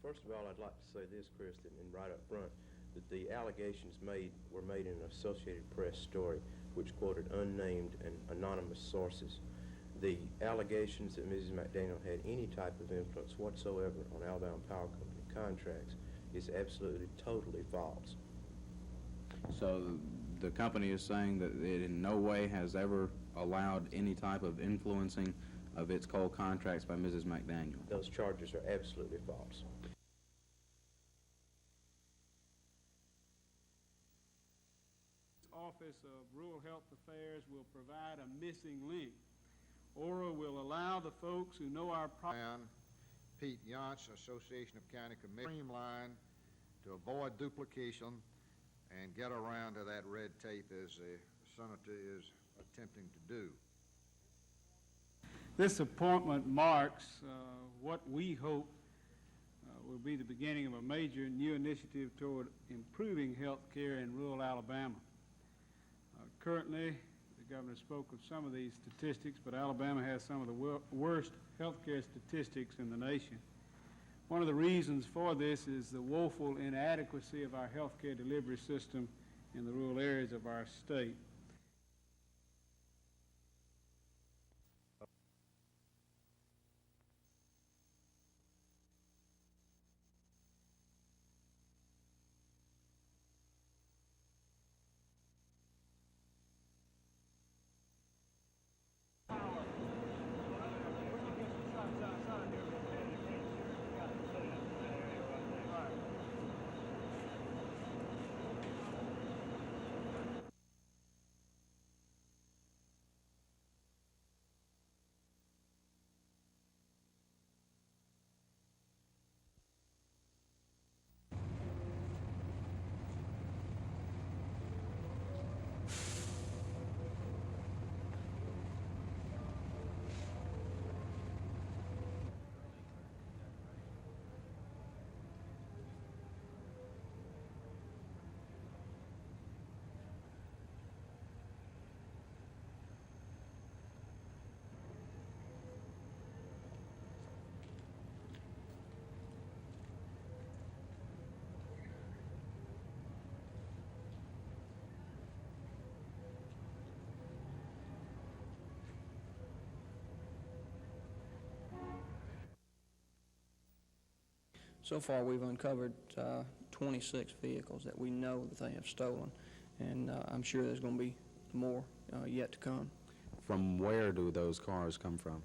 First of all, I'd like to say this, Kristen, and right up front, that the allegations were made in an Associated Press story which quoted unnamed and anonymous sources. The allegations that Mrs. McDaniel had any type of influence whatsoever on Alabama Power Company contracts is absolutely, totally false. So the company is saying that it in no way has ever allowed any type of influencing of its coal contracts by Mrs. McDaniel. Those charges are absolutely false. Office of Rural Health Affairs will provide a missing link. ORA will allow the folks who know our problem. Pete Yonts, Association of County Commissioners, streamline to avoid duplication and get around to that red tape as the senator is attempting to do. This appointment marks what we hope will be the beginning of a major new initiative toward improving health care in rural Alabama. Currently, the governor spoke of some of these statistics, but Alabama has some of the worst health care statistics in the nation. One of the reasons for this is the woeful inadequacy of our health care delivery system in the rural areas of our state. So far, we've uncovered 26 vehicles that we know that they have stolen, and I'm sure there's going to be more yet to come. From where do those cars come from?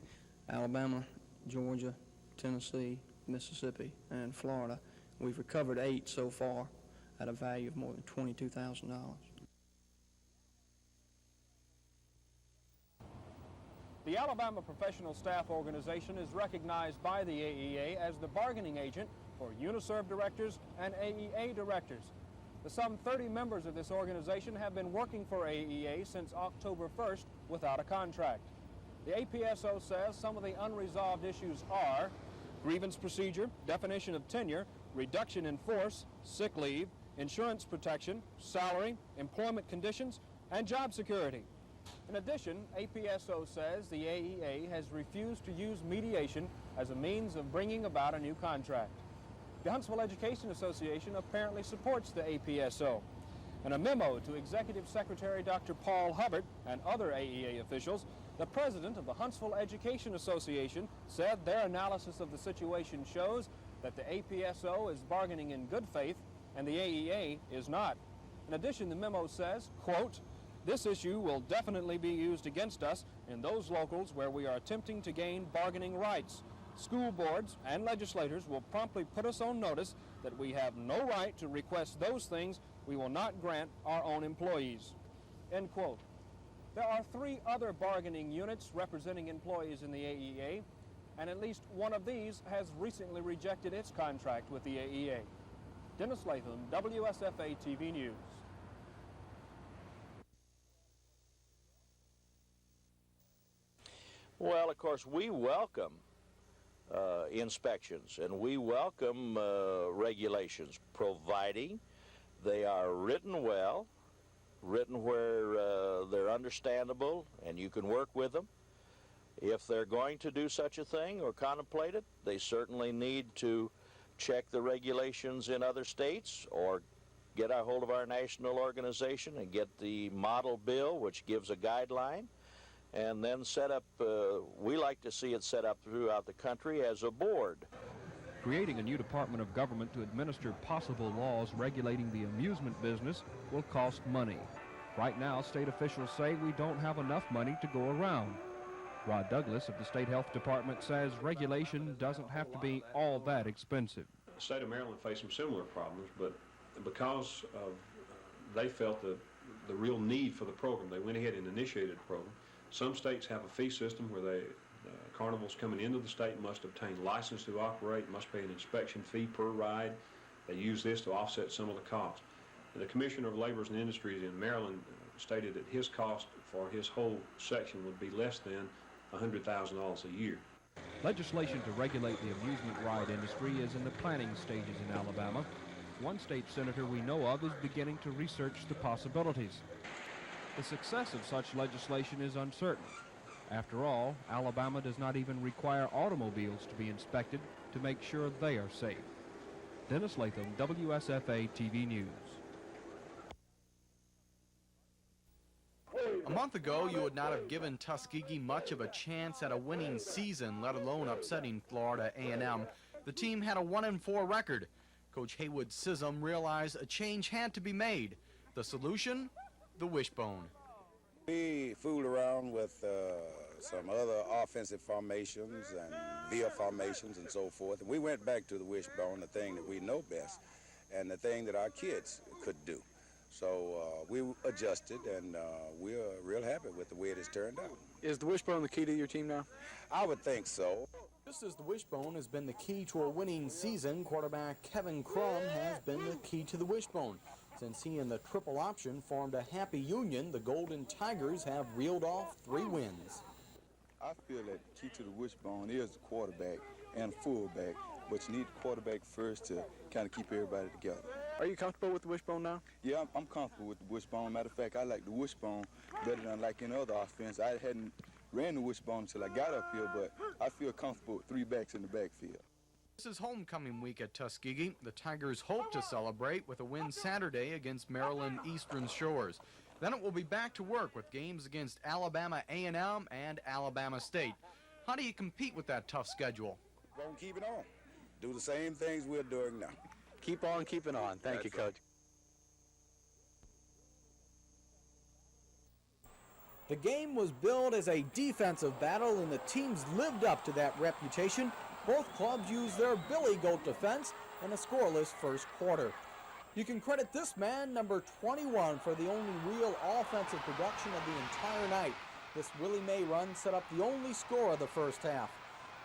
Alabama, Georgia, Tennessee, Mississippi, and Florida. We've recovered 8 so far at a value of more than $22,000. The Alabama Professional Staff Organization is recognized by the AEA as the bargaining agent for UNISERV directors and AEA directors. The some 30 members of this organization have been working for AEA since October 1st without a contract. The APSO says some of the unresolved issues are grievance procedure, definition of tenure, reduction in force, sick leave, insurance protection, salary, employment conditions, and job security. In addition, APSO says the AEA has refused to use mediation as a means of bringing about a new contract. The Huntsville Education Association apparently supports the APSO. In a memo to Executive Secretary Dr. Paul Hubbard and other AEA officials, the president of the Huntsville Education Association said their analysis of the situation shows that the APSO is bargaining in good faith and the AEA is not. In addition, the memo says, quote, "This issue will definitely be used against us in those locals where we are attempting to gain bargaining rights. School boards and legislators will promptly put us on notice that we have no right to request those things we will not grant our own employees." End quote. There are 3 other bargaining units representing employees in the AEA, and at least one of these has recently rejected its contract with the AEA. Dennis Latham, WSFA TV News. Well, of course, we welcome inspections and we welcome regulations, providing they are written well, written where they're understandable and you can work with them. If they're going to do such a thing or contemplate it, they certainly need to check the regulations in other states or get a hold of our national organization and get the model bill, which gives a guideline, and then set up, we like to see it set up throughout the country as a board. Creating a new department of government to administer possible laws regulating the amusement business will cost money. Right now, state officials say we don't have enough money to go around. Rod Douglas of the State Health Department says regulation doesn't have to be all that expensive. The state of Maryland faced some similar problems, but because of, they felt the real need for the program, they went ahead and initiated the program. Some states have a fee system where they, carnivals coming into the state must obtain license to operate, must pay an inspection fee per ride. They use this to offset some of the cost. And the Commissioner of Labor and Industries in Maryland stated that his cost for his whole section would be less than $100,000 a year. Legislation to regulate the amusement ride industry is in the planning stages in Alabama. One state senator we know of is beginning to research the possibilities. The success of such legislation is uncertain. After all, Alabama does not even require automobiles to be inspected to make sure they are safe. Dennis Latham, WSFA TV News. A month ago, you would not have given Tuskegee much of a chance at a winning season, let alone upsetting Florida A&M. The team had a 1-4 record. Coach Haywood Sissom realized a change had to be made. The solution? The wishbone. We fooled around with some other offensive formations and veer formations and so forth, and we went back to the wishbone, the thing that we know best and the thing that our kids could do. So we adjusted, and we're real happy with the way it has turned out. Is the wishbone the key to your team now? I would think so. Just as the wishbone has been the key to a winning season, quarterback Kevin Crum has been the key to the wishbone. Since he and the triple option formed a happy union, the Golden Tigers have reeled off 3 wins. I feel that the key to the wishbone is the quarterback and fullback, but you need the quarterback first to kind of keep everybody together. Are you comfortable with the wishbone now? Yeah, I'm comfortable with the wishbone. Matter of fact, I like the wishbone better than like any other offense. I hadn't ran the wishbone until I got up here, but I feel comfortable with 3 backs in the backfield. This is homecoming week at Tuskegee. The Tigers hope to celebrate with a win Saturday against Maryland Eastern Shores. Then it will be back to work with games against Alabama A&M and Alabama State. How do you compete with that tough schedule? Won't keep it on. Do the same things we're doing now. Keep on keeping on. Thank you, Coach. The game was billed as a defensive battle, and the teams lived up to that reputation. Both clubs used their billy goat defense in a scoreless first quarter. You can credit this man, number 21, for the only real offensive production of the entire night. This Willie May run set up the only score of the first half.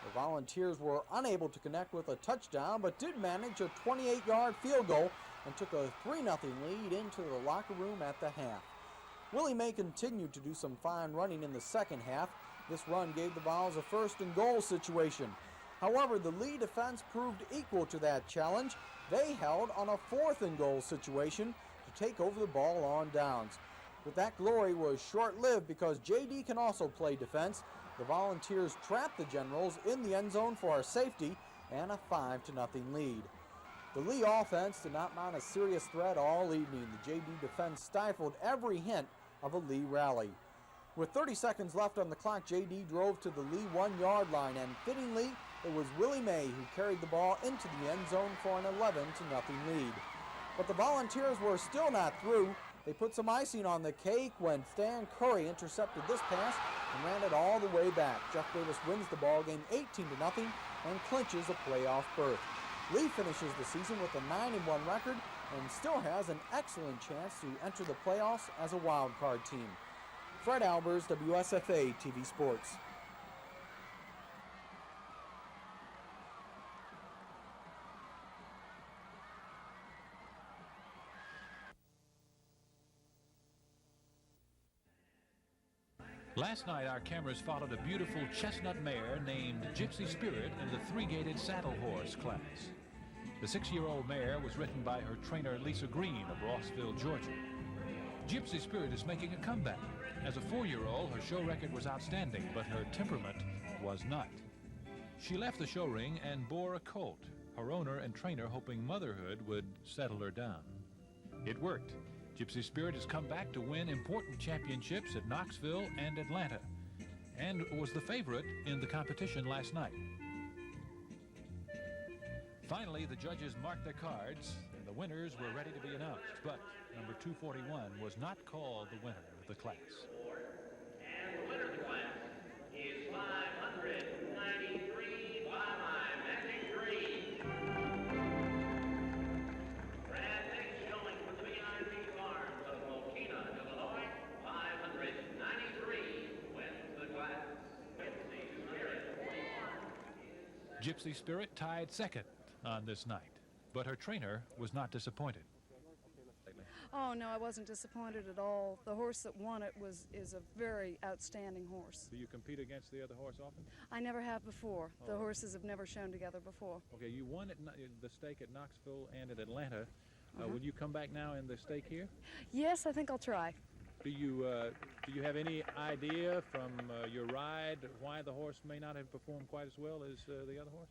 The Volunteers were unable to connect with a touchdown, but did manage a 28-yard field goal and took a 3-0 lead into the locker room at the half. Willie May continued to do some fine running in the second half. This run gave the Vols a 1st and goal situation. However, the Lee defense proved equal to that challenge. They held on a 4th and goal situation to take over the ball on downs. But that glory was short-lived because J.D. can also play defense. The Volunteers trapped the Generals in the end zone for a safety and a 5-0 lead. The Lee offense did not mount a serious threat all evening. The J.D. defense stifled every hint of a Lee rally. With 30 seconds left on the clock, J.D. drove to the Lee 1-yard line, and fittingly, it was Willie May who carried the ball into the end zone for an 11-0 lead. But the Volunteers were still not through. They put some icing on the cake when Stan Curry intercepted this pass and ran it all the way back. Jeff Davis wins the ball game 18-0 and clinches a playoff berth. Lee finishes the season with a 9-1 record and still has an excellent chance to enter the playoffs as a wild card team. Fred Albers, WSFA TV Sports. Last night, our cameras followed a beautiful chestnut mare named Gypsy Spirit in the 3-gated saddle horse class. The 6-year-old mare was ridden by her trainer Lisa Green of Rossville, Georgia. Gypsy Spirit is making a comeback. As a 4-year-old, her show record was outstanding, but her temperament was not. She left the show ring and bore a colt. her owner and trainer hoping motherhood would settle her down. It worked. Gypsy Spirit has come back to win important championships at Knoxville and Atlanta, and was the favorite in the competition last night. Finally, the judges marked their cards, and the winners were ready to be announced, but number 241 was not called the winner of the class. And the winner's class is 593 by my magic green. Brad Nix showing from the VIP Farms of Mokina, Illinois, 593 wins the class. Gypsy Spirit tied second on this night, but her trainer was not disappointed. Oh, no, I wasn't disappointed at all. The horse that won it is a very outstanding horse. Do you compete against the other horse often? I never have before. The horses have never shown together before. Okay, you won at the stake at Knoxville and at Atlanta. Will you come back now in the stake here? Yes, I think I'll try. Do you have any idea from your ride why the horse may not have performed quite as well as the other horse?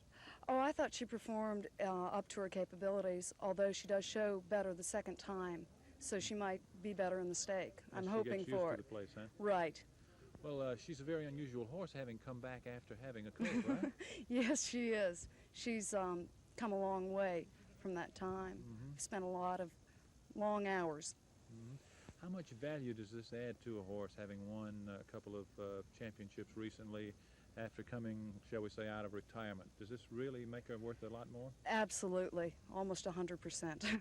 Oh, I thought she performed up to her capabilities, although she does show better the second time, so she might be better in the stake. I'm hoping for it. To the place, huh? Right. Well, she's a very unusual horse, having come back after having a colt, right? Yes, she is. She's come a long way from that time. Spent a lot of long hours. How much value does this add to a horse, having won a couple of championships recently after coming, shall we say, out of retirement? Does this really make her worth a lot more? Absolutely, almost 100%.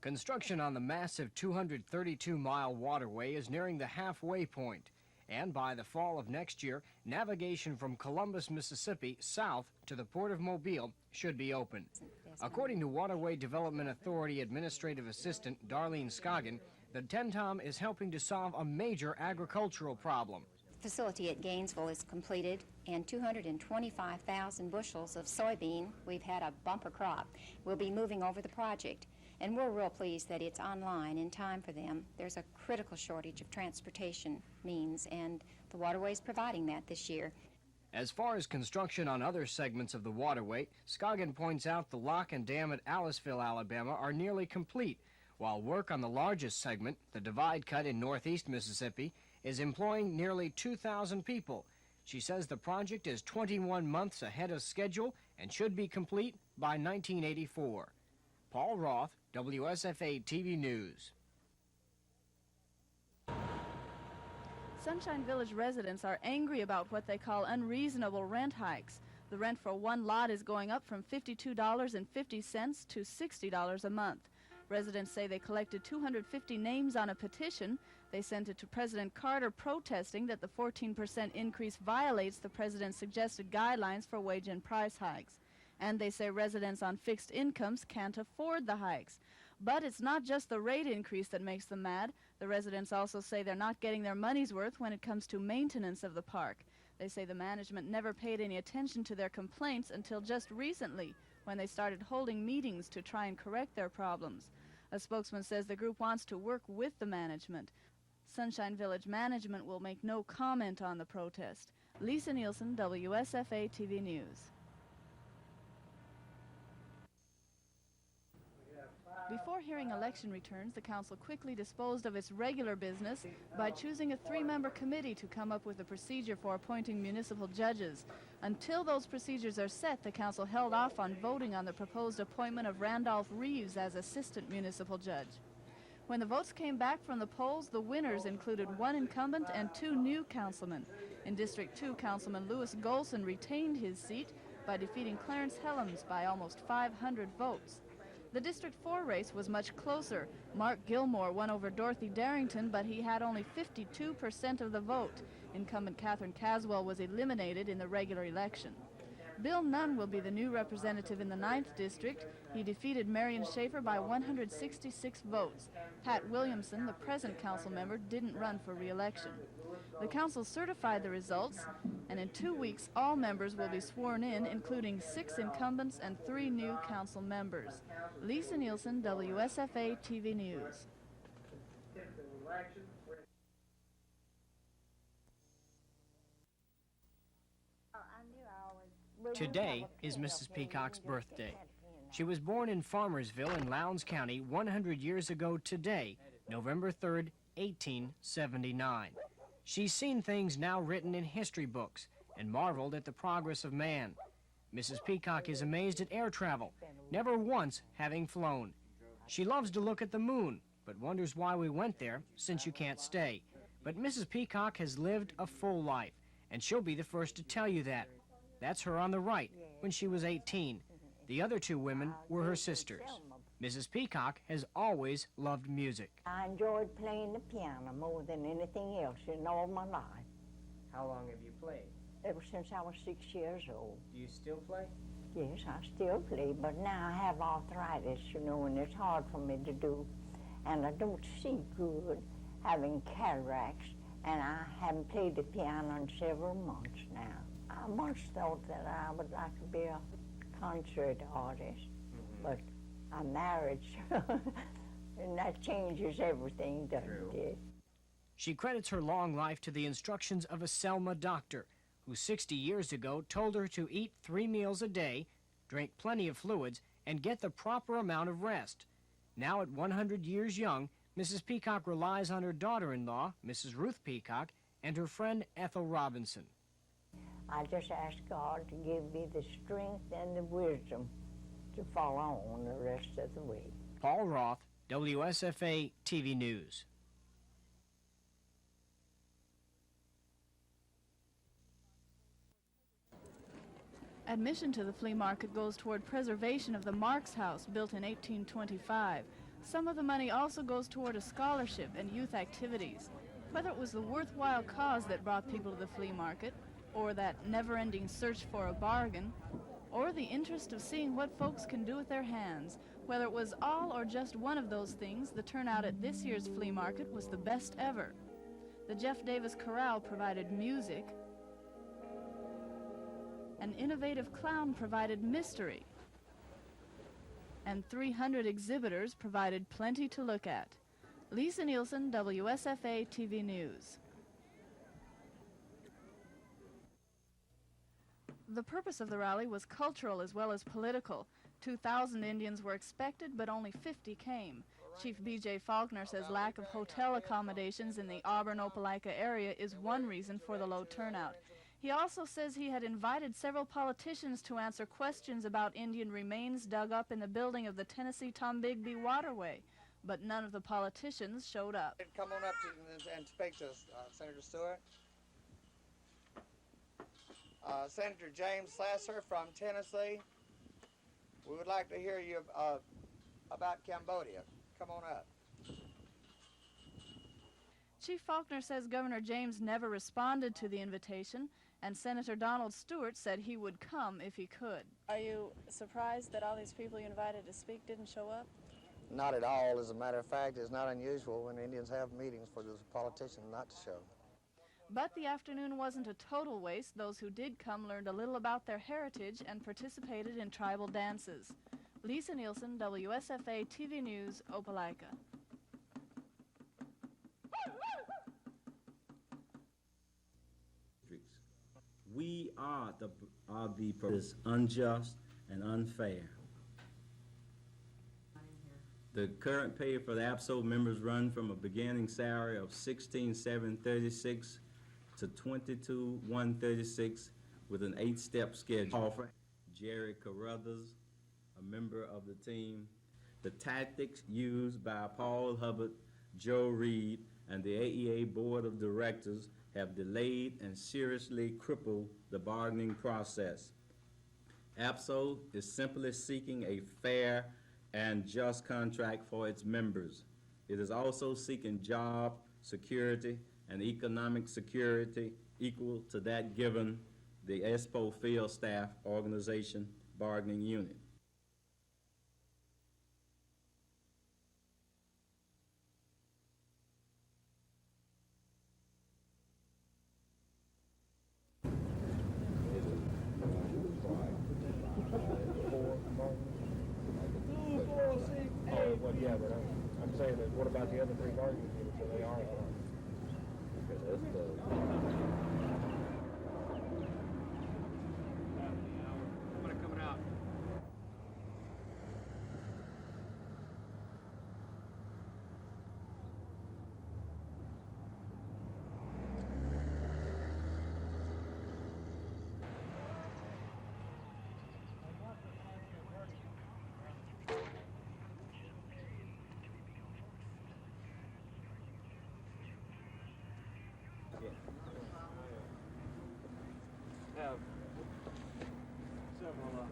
Construction on the massive 232-mile waterway is nearing the halfway point, and by the fall of next year, navigation from Columbus, Mississippi, south to the Port of Mobile should be open. According to Waterway Development Authority Administrative Assistant Darlene Scoggin, the TENTOM is helping to solve a major agricultural problem. The facility at Gainesville is completed, and 225,000 bushels of soybean, we've had a bumper crop, will be moving over the project. And we're real pleased that it's online in time for them. There's a critical shortage of transportation means, and the waterway is providing that this year. As far as construction on other segments of the waterway, Scoggin points out the lock and dam at Aliceville, Alabama, are nearly complete, while work on the largest segment, the divide cut in northeast Mississippi, is employing nearly 2,000 people. She says the project is 21 months ahead of schedule and should be complete by 1984. Paul Roth, WSFA TV News. Sunshine Village residents are angry about what they call unreasonable rent hikes. The rent for one lot is going up from $52.50 to $60 a month. Residents say they collected 250 names on a petition. They sent it to President Carter protesting that the 14% increase violates the president's suggested guidelines for wage and price hikes. And they say residents on fixed incomes can't afford the hikes. But it's not just the rate increase that makes them mad. The residents also say they're not getting their money's worth when it comes to maintenance of the park. They say the management never paid any attention to their complaints until just recently, when they started holding meetings to try and correct their problems. A spokesman says the group wants to work with the management. Sunshine Village management will make no comment on the protest. Lisa Nielsen, WSFA TV News. Before hearing election returns, the council quickly disposed of its regular business by choosing a 3-member committee to come up with a procedure for appointing municipal judges. Until those procedures are set, the council held off on voting on the proposed appointment of Randolph Reeves as assistant municipal judge. When the votes came back from the polls, the winners included 1 incumbent and 2 new councilmen. In District 2, Councilman Louis Golson retained his seat by defeating Clarence Helms by almost 500 votes. The District 4 race was much closer. Mark Gilmore won over Dorothy Darrington, but he had only 52% of the vote. Incumbent Catherine Caswell was eliminated in the regular election. Bill Nunn will be the new representative in the 9th District. He defeated Marion Schaefer by 166 votes. Pat Williamson, the present council member, didn't run for re-election. The council certified the results, and in 2 weeks all members will be sworn in, including 6 incumbents and 3 new council members. Lisa Nielsen, WSFA TV News. Today is Mrs. Peacock's birthday. She was born in Farmersville in Lowndes County 100 years ago today, November 3rd, 1879. She's seen things now written in history books and marveled at the progress of man. Mrs. Peacock is amazed at air travel, never once having flown. She loves to look at the moon, but wonders why we went there since you can't stay. But Mrs. Peacock has lived a full life, and she'll be the first to tell you that. That's her on the right, when she was 18. The other 2 women were her sisters. Mrs. Peacock has always loved music. I enjoyed playing the piano more than anything else in all my life. How long have you played? Ever since I was 6 years old. Do you still play? Yes, I still play, but now I have arthritis, you know, and it's hard for me to do. And I don't see good, having cataracts, and I haven't played the piano in several months now. I once thought that I would like to be a concert artist, but I'm married, and that changes everything, doesn't it? She credits her long life to the instructions of a Selma doctor, who 60 years ago told her to eat 3 meals a day, drink plenty of fluids, and get the proper amount of rest. Now at 100 years young, Mrs. Peacock relies on her daughter-in-law, Mrs. Ruth Peacock, and her friend Ethel Robinson. I just ask God to give me the strength and the wisdom to follow on the rest of the way. Paul Roth, WSFA TV News. Admission to the flea market goes toward preservation of the Marks House, built in 1825. Some of the money also goes toward a scholarship and youth activities. Whether it was the worthwhile cause that brought people to the flea market, or that never-ending search for a bargain, or the interest of seeing what folks can do with their hands, whether it was all or just one of those things, the turnout at this year's flea market was the best ever. The Jeff Davis Chorale provided music. An innovative clown provided mystery. And 300 exhibitors provided plenty to look at. Lisa Nielsen, WSFA TV News. The purpose of the rally was cultural as well as political. 2,000 Indians were expected, but only 50 came. Chief B.J. Faulkner says lack of hotel accommodations in the Auburn-Opelika area is one reason for the low turnout. He also says he had invited several politicians to answer questions about Indian remains dug up in the building of the Tennessee-Tombigbee Waterway, but none of the politicians showed up. Come on up and speak to us, Senator Stewart. Senator James Sasser from Tennessee. We would like to hear you about Cambodia. Come on up. Chief Faulkner says Governor James never responded to the invitation, and Senator Donald Stewart said he would come if he could. Are you surprised that all these people you invited to speak didn't show up? Not at all. As a matter of fact, it's not unusual when Indians have meetings for the politicians not to show. But the afternoon wasn't a total waste. Those who did come learned a little about their heritage and participated in tribal dances. Lisa Nielsen, WSFA TV News, Opelika. We are the unjust and unfair. The current pay for the APSO members run from a beginning salary of $16,736 to $22,136 with an 8-step schedule. Jerry Carruthers, a member of the team. The tactics used by Paul Hubbard, Joe Reed, and the AEA Board of Directors have delayed and seriously crippled the bargaining process. APSO is simply seeking a fair and just contract for its members. It is also seeking job security and economic security equal to that given the ESPO Field Staff Organization bargaining unit. Well, yeah, but I'm saying that what about the other 3 bargaining units? Are they all on? Somebody coming out. Have several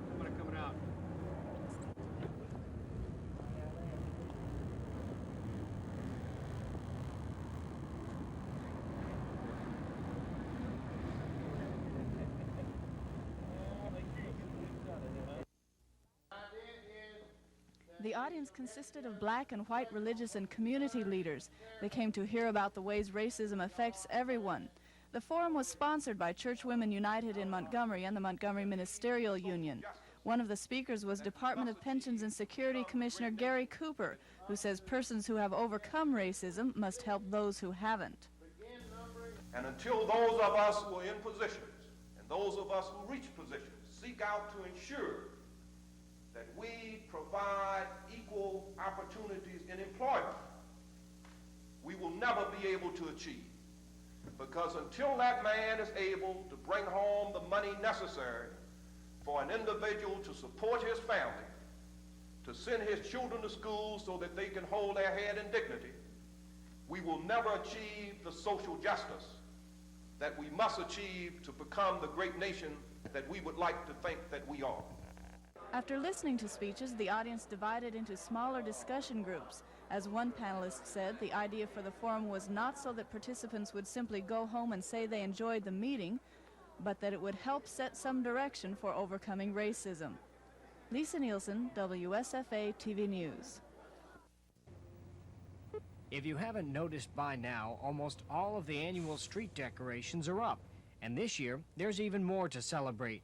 somebody coming out. The audience consisted of black and white religious and community leaders. They came to hear about the ways racism affects everyone. The forum was sponsored by Church Women United in Montgomery and the Montgomery Ministerial Union. One of the speakers was Department of Pensions and Security Commissioner Gary Cooper, who says persons who have overcome racism must help those who haven't. And until those of us who are in positions and those of us who reach positions seek out to ensure that we provide equal opportunities in employment, we will never be able to achieve. Because until that man is able to bring home the money necessary for an individual to support his family, to send his children to school so that they can hold their head in dignity, we will never achieve the social justice that we must achieve to become the great nation that we would like to think that we are. After listening to speeches, the audience divided into smaller discussion groups. As one panelist said, the idea for the forum was not so that participants would simply go home and say they enjoyed the meeting, but that it would help set some direction for overcoming racism. Lisa Nielsen, WSFA TV News. If you haven't noticed by now, almost all of the annual street decorations are up, and this year there's even more to celebrate.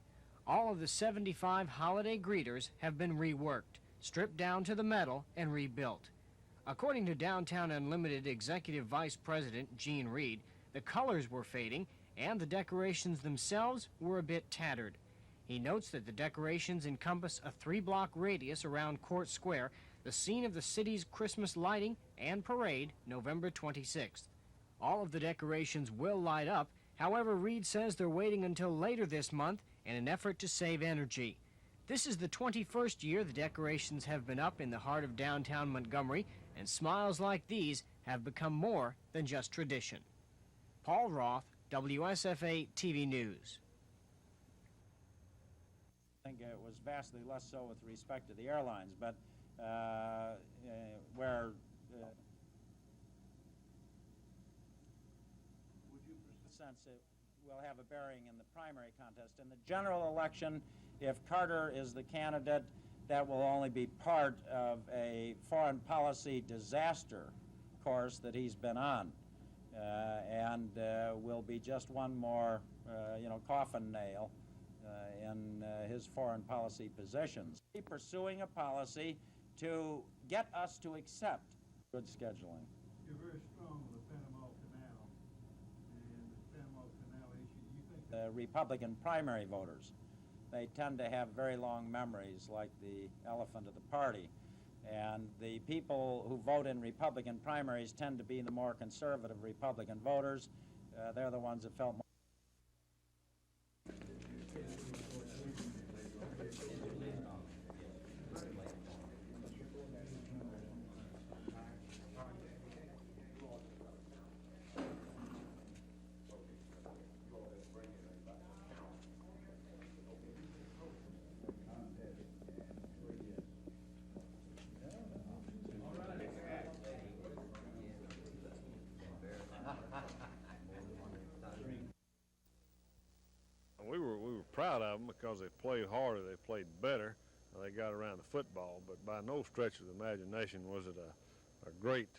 All of the 75 holiday greeters have been reworked, stripped down to the metal, and rebuilt. According to Downtown Unlimited Executive Vice President Gene Reed, the colors were fading and the decorations themselves were a bit tattered. He notes that the decorations encompass a 3-block radius around Court Square, the scene of the city's Christmas lighting and parade, November 26th. All of the decorations will light up. However, Reed says they're waiting until later this month in an effort to save energy. This is the 21st year the decorations have been up in the heart of downtown Montgomery, and smiles like these have become more than just tradition. Paul Roth, WSFA TV News. I think it was vastly less so with respect to the airlines, but where sense it will have a bearing in the primary contest. In the general election, if Carter is the candidate, that will only be part of a foreign policy disaster course that he's been on, and will be just one more, coffin nail in his foreign policy positions. Pursuing a policy to get us to accept good scheduling. You're very strong on the Panama Canal and the Panama Canal issue. Do you think Republican primary voters. they tend to have very long memories, like the elephant of the party. And the people who vote in Republican primaries tend to be the more conservative Republican voters. They're the ones that felt more. We were proud of them because they played harder, they played better, they got around the football, but by no stretch of the imagination was it a great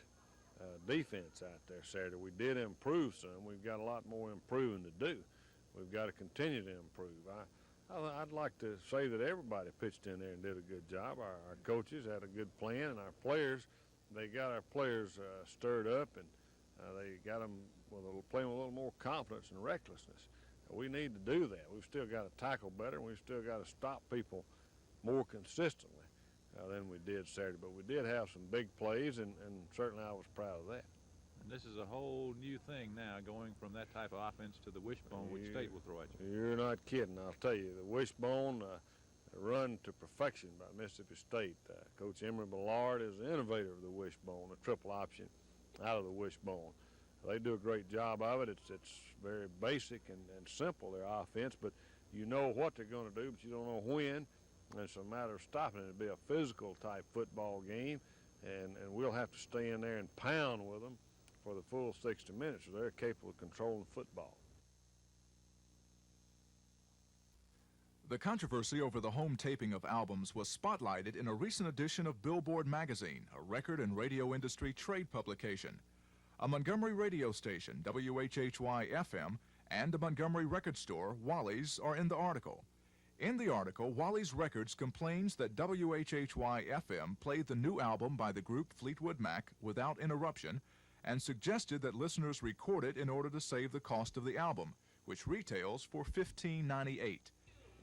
defense out there Saturday. We did improve some. We've got a lot more improving to do. We've got to continue to improve. I'd like to say that everybody pitched in there and did a good job. Our coaches had a good plan, and our players, they got our players stirred up, and they got them playing with a little more confidence and recklessness. We need to do that. We've still got to tackle better, and we've still got to stop people more consistently than we did Saturday. But we did have some big plays, and certainly I was proud of that. And this is a whole new thing now, going from that type of offense to the wishbone, which State will throw at you. You're not kidding. I'll tell you, the wishbone run to perfection by Mississippi State. Coach Emory Ballard is the innovator of the wishbone, a triple option out of the wishbone. They do a great job of it. It's very basic and simple, their offense, but you know what they're going to do, but you don't know when. And it's a matter of stopping it. It'll be a physical type football game, and we'll have to stay in there and pound with them for the full 60 minutes, so they're capable of controlling football. The controversy over the home taping of albums was spotlighted in a recent edition of Billboard magazine, a record and radio industry trade publication. A Montgomery radio station, WHHY-FM, and a Montgomery record store, Wally's, are in the article. In the article, Wally's Records complains that WHHY-FM played the new album by the group Fleetwood Mac without interruption and suggested that listeners record it in order to save the cost of the album, which retails for $15.98.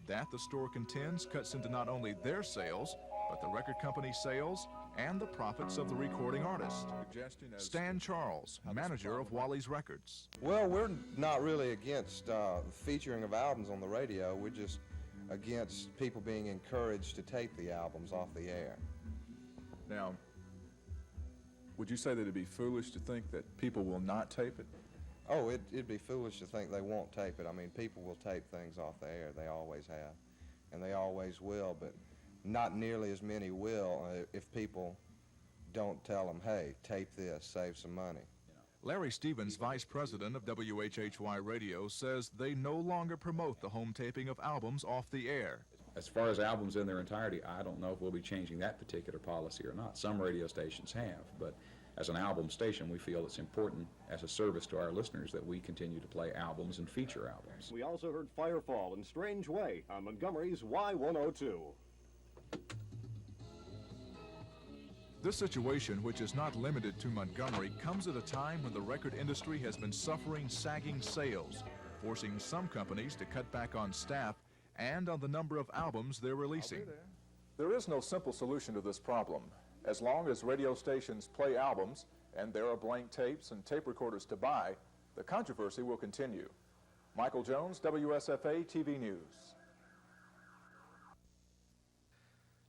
That, the store contends, cuts into not only their sales, but the record company's sales and the profits of the recording artist. Stan Charles, manager of Wally's Records. Well, we're not really against featuring of albums on the radio. We're just against people being encouraged to tape the albums off the air. Now, would you say that it'd be foolish to think that people will not tape it? Oh, it'd be foolish to think they won't tape it. I mean, people will tape things off the air. They always have, and they always will, but not nearly as many will if people don't tell them, hey, tape this, save some money. Larry Stevens, vice president of WHHY Radio, says they no longer promote the home taping of albums off the air. As far as albums in their entirety, I don't know if we'll be changing that particular policy or not. Some radio stations have, but as an album station, we feel it's important as a service to our listeners that we continue to play albums and feature albums. We also heard Firefall in Strange Way on Montgomery's Y102. This situation, which is not limited to Montgomery, comes at a time when the record industry has been suffering sagging sales, forcing some companies to cut back on staff and on the number of albums they're releasing. There is no simple solution to this problem. As long as radio stations play albums and there are blank tapes and tape recorders to buy, the controversy will continue. Michael Jones, WSFA TV News.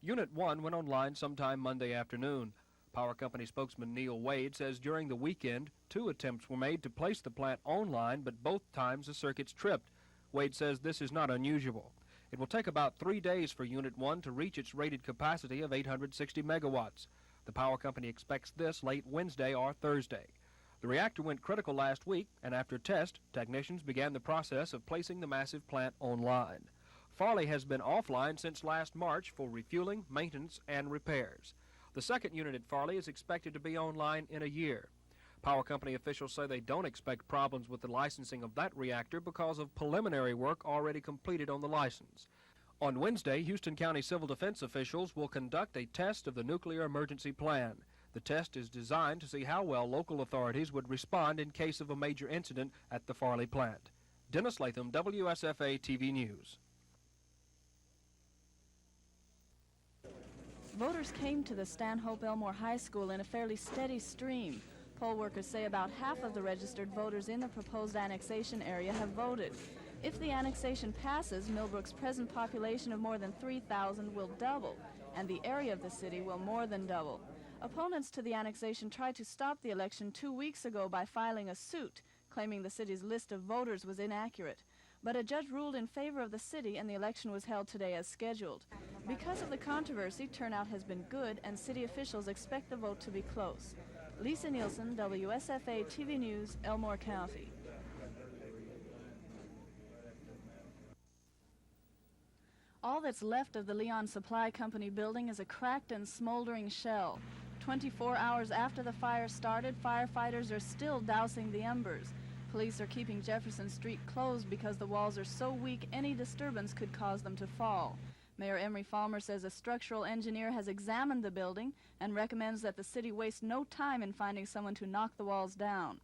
Unit 1 went online sometime Monday afternoon. Power company spokesman Neil Wade says during the weekend, 2 attempts were made to place the plant online, but both times the circuits tripped. Wade says this is not unusual. It will take about 3 days for Unit 1 to reach its rated capacity of 860 megawatts. The power company expects this late Wednesday or Thursday. The reactor went critical last week, and after test, technicians began the process of placing the massive plant online. Farley has been offline since last March for refueling, maintenance, and repairs. The second unit at Farley is expected to be online in a year. Power company officials say they don't expect problems with the licensing of that reactor because of preliminary work already completed on the license. On Wednesday, Houston County Civil Defense officials will conduct a test of the nuclear emergency plan. The test is designed to see how well local authorities would respond in case of a major incident at the Farley plant. Dennis Latham, WSFA TV News. Voters came to the Stanhope Elmore High School in a fairly steady stream. Poll workers say about half of the registered voters in the proposed annexation area have voted. If the annexation passes, Millbrook's present population of more than 3,000 will double, and the area of the city will more than double. Opponents to the annexation tried to stop the election 2 weeks ago by filing a suit, claiming the city's list of voters was inaccurate. But a judge ruled in favor of the city, and the election was held today as scheduled. Because of the controversy, turnout has been good, and city officials expect the vote to be close. Lisa Nielsen, WSFA TV News, Elmore County. All that's left of the Leon Supply Company building is a cracked and smoldering shell. 24 hours after the fire started, firefighters are still dousing the embers. Police are keeping Jefferson Street closed because the walls are so weak any disturbance could cause them to fall. Mayor Emery Falmer says a structural engineer has examined the building and recommends that the city waste no time in finding someone to knock the walls down.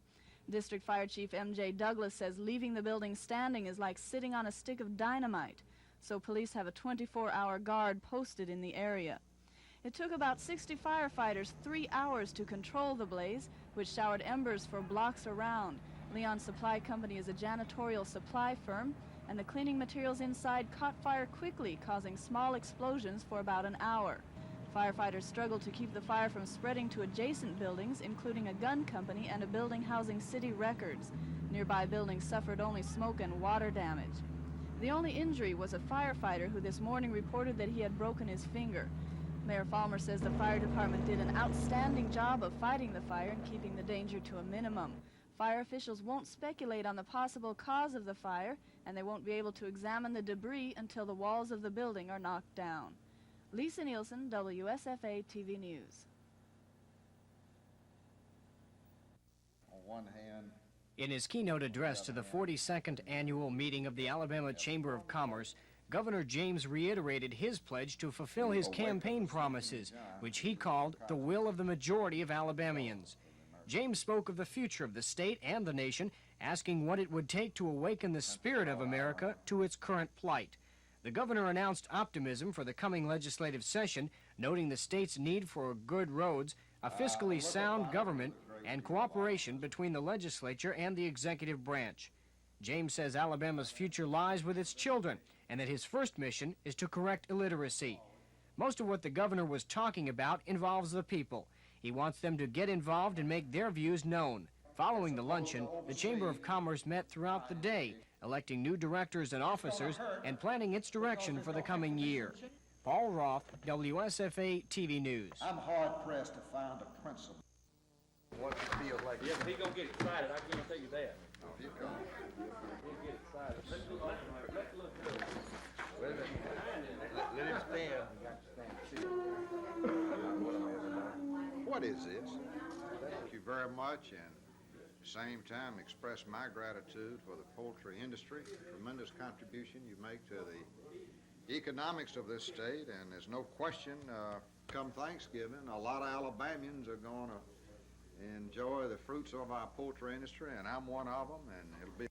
District Fire Chief M.J. Douglas says leaving the building standing is like sitting on a stick of dynamite, so police have a 24-hour guard posted in the area. It took about 60 firefighters 3 hours to control the blaze, which showered embers for blocks around. Leon Supply Company is a janitorial supply firm, and the cleaning materials inside caught fire quickly, causing small explosions for about an hour. Firefighters struggled to keep the fire from spreading to adjacent buildings, including a gun company and a building housing city records. Nearby buildings suffered only smoke and water damage. The only injury was a firefighter who this morning reported that he had broken his finger. Mayor Falmer says the fire department did an outstanding job of fighting the fire and keeping the danger to a minimum. Fire officials won't speculate on the possible cause of the fire, and they won't be able to examine the debris until the walls of the building are knocked down. Lisa Nielsen, WSFA TV News. On one hand, in his keynote address to the 42nd annual meeting of the Alabama Chamber of Commerce, Governor James reiterated his pledge to fulfill his campaign promises, which he called the will of the majority of Alabamians. James spoke of the future of the state and the nation, asking what it would take to awaken the spirit of America to its current plight. The governor announced optimism for the coming legislative session, noting the state's need for good roads, a fiscally sound government, and cooperation between the legislature and the executive branch. James says Alabama's future lies with its children, and that his first mission is to correct illiteracy. Most of what the governor was talking about involves the people. He wants them to get involved and make their views known. Following the luncheon, the Chamber of Commerce met throughout the day, electing new directors and officers and planning its direction for the coming year. Paul Roth, WSFA TV News. I'm hard-pressed to find a principle. What it feels like. Yeah, he gonna get excited, I guarantee you that. If you come. He'll get excited. Let's look good. Let him stand. What is this? Thank you very much, and at the same time express my gratitude for the poultry industry, tremendous contribution you make to the economics of this state, and there's no question, come Thanksgiving, a lot of Alabamians are going to enjoy the fruits of our poultry industry, and I'm one of them, and it'll be...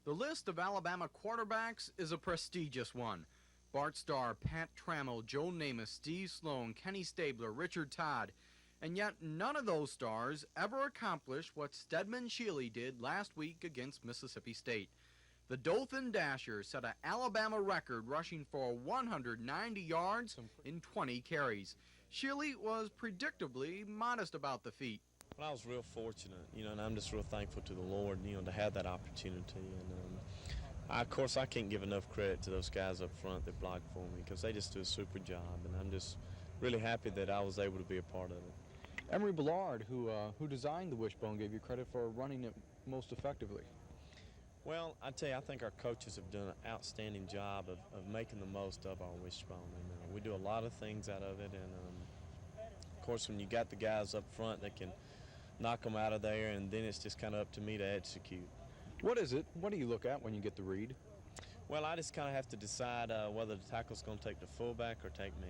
The list of Alabama quarterbacks is a prestigious one. Bart Starr, Pat Trammell, Joe Namath, Steve Sloan, Kenny Stabler, Richard Todd, and yet none of those stars ever accomplished what Stedman Shealy did last week against Mississippi State. The Dothan Dasher set an Alabama record rushing for 190 yards in 20 carries. Shealy was predictably modest about the feat. Well, I was real fortunate, and I'm just real thankful to the Lord, to have that opportunity. And of course, I can't give enough credit to those guys up front that blocked for me because they just do a super job, and I'm just really happy that I was able to be a part of it. Emery Ballard, who designed the wishbone, gave you credit for running it most effectively. Well, I tell you, I think our coaches have done an outstanding job of making the most of our wishbone. And we do a lot of things out of it, and of course, when you got the guys up front that can knock them out of there, and then it's just kind of up to me to execute. What is it? What do you look at when you get the read? Well, I just kind of have to decide whether the tackle's going to take the fullback or take me.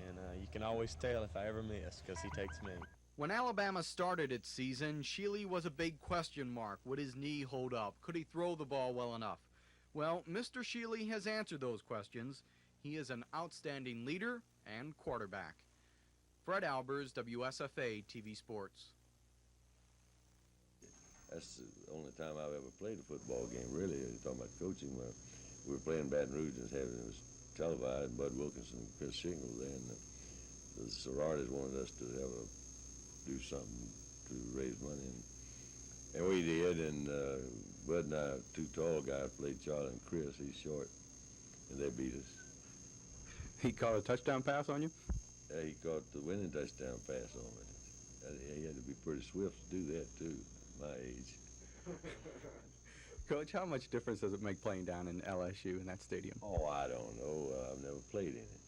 And you can always tell if I ever miss because he takes me. When Alabama started its season, Shealy was a big question mark. Would his knee hold up? Could he throw the ball well enough? Well, Mr. Shealy has answered those questions. he is an outstanding leader and quarterback. Fred Albers, WSFA TV Sports. That's the only time I've ever played a football game, really. You're talking about coaching. We were playing Baton Rouge and it was televised. Bud Wilkinson and Chris Shingles there, and the sororities wanted us to do something to raise money, and we did. And Bud and I, two tall guys, played Charlie and Chris. He's short, and they beat us. He caught a touchdown pass on you? Yeah, he caught the winning touchdown pass on me. He had to be pretty swift to do that too, at my age. Coach, how much difference does it make playing down in LSU in that stadium? Oh, I don't know. I've never played in it,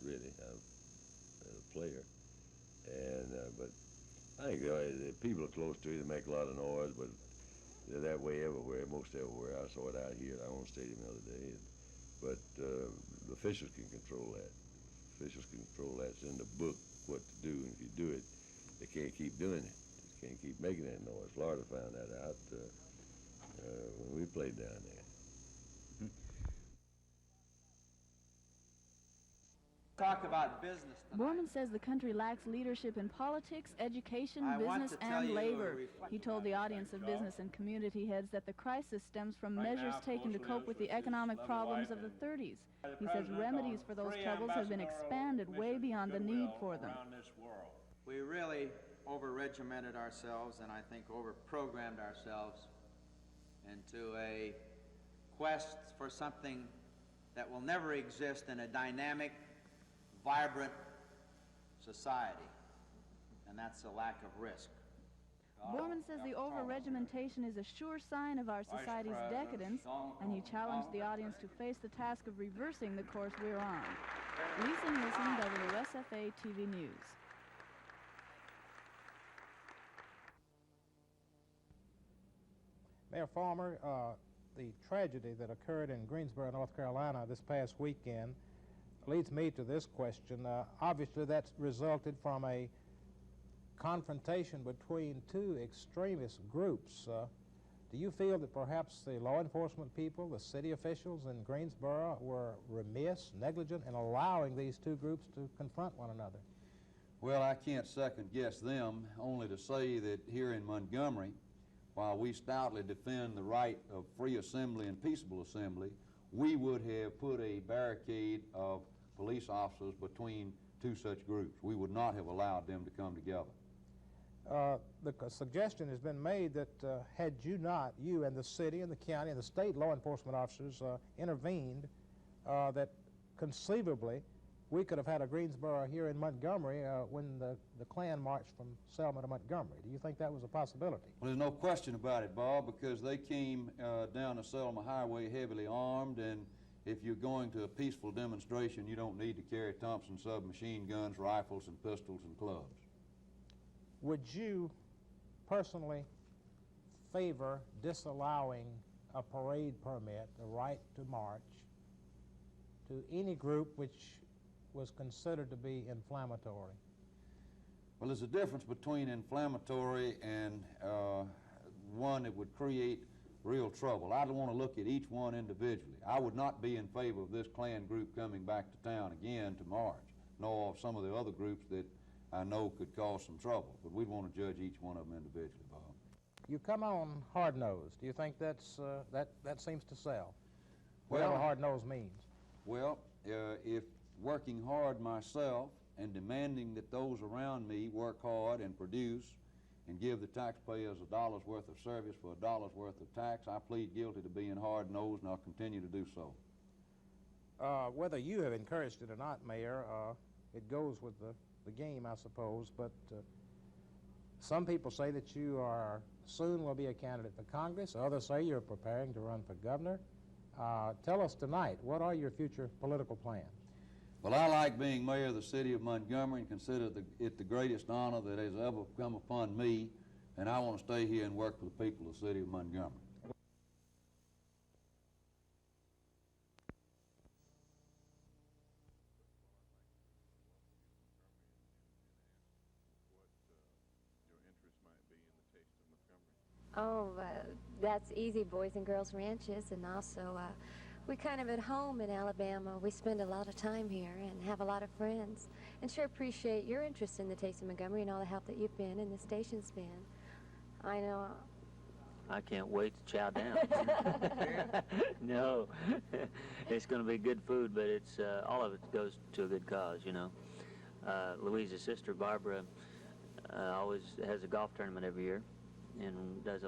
really. I'm a player, and but I think the people are close to you. They make a lot of noise, but they're that way everywhere, most everywhere. I saw it out here at our own stadium the other day. But the officials can control that. Officials can control that. It's in the book what to do, and if you do it, they can't keep doing it. They can't keep making that noise. Florida found that out when we played down there. Talk about business tonight. Borman says the country lacks leadership in politics, education, I want business, to tell and you labor. He told the audience of business and community heads that the crisis stems from measures taken to cope with the economic problems of the 30s. He says remedies for those troubles have been expanded way beyond the need for them. We really over-regimented ourselves and I think over-programmed ourselves into a quest for something that will never exist in a dynamic, vibrant society, and that's a lack of risk. Borman says the over-regimentation is a sure sign of our society's decadence, and he challenged the audience to face the task of reversing the course we're on. Lisa Nielsen, WSFA TV News. Mayor Farmer, the tragedy that occurred in Greensboro, North Carolina this past weekend leads me to this question. Obviously, that's resulted from a confrontation between two extremist groups. Do you feel that perhaps the law enforcement people, the city officials in Greensboro, were remiss, negligent in allowing these two groups to confront one another? Well, I can't second guess them, only to say that here in Montgomery, while we stoutly defend the right of free assembly and peaceable assembly, we would have put a barricade of police officers between two such groups. We would not have allowed them to come together. The suggestion has been made that had you not, you and the city and the county and the state law enforcement officers intervened, that conceivably we could have had a Greensboro here in Montgomery when the Klan marched from Selma to Montgomery. Do you think that was a possibility? Well, there's no question about it, Bob, because they came down the Selma Highway heavily armed, and if you're going to a peaceful demonstration, you don't need to carry Thompson submachine guns, rifles, and pistols and clubs. Would you personally favor disallowing a parade permit, the right to march, to any group which was considered to be inflammatory? Well, there's a difference between inflammatory and one that would create real trouble. I don't want to look at each one individually. I would not be in favor of this Klan group coming back to town again to march, nor of some of the other groups that I know could cause some trouble, but we'd want to judge each one of them individually, Bob. You come on hard-nosed. Do you think that's that seems to sell? Whatever hard-nosed means. Well, if working hard myself and demanding that those around me work hard and produce and give the taxpayers $1 worth of service for $1 worth of tax, I plead guilty to being hard-nosed, and I'll continue to do so. Whether you have encouraged it or not, Mayor, it goes with the game, I suppose, but some people say that you are soon will be a candidate for Congress. Others say you're preparing to run for governor. Tell us tonight, what are your future political plans? Well, I like being mayor of the city of Montgomery and consider it the greatest honor that has ever come upon me, and I want to stay here and work for the people of the city of Montgomery. Oh, that's easy, boys and girls ranches, and also We're kind of at home in Alabama. We spend a lot of time here and have a lot of friends. And sure appreciate your interest in the Taste of Montgomery and all the help that you've been and the station's been. I know. I can't wait to chow down. No, it's going to be good food, but it's all of it goes to a good cause, you know. Louise's sister, Barbara, always has a golf tournament every year and does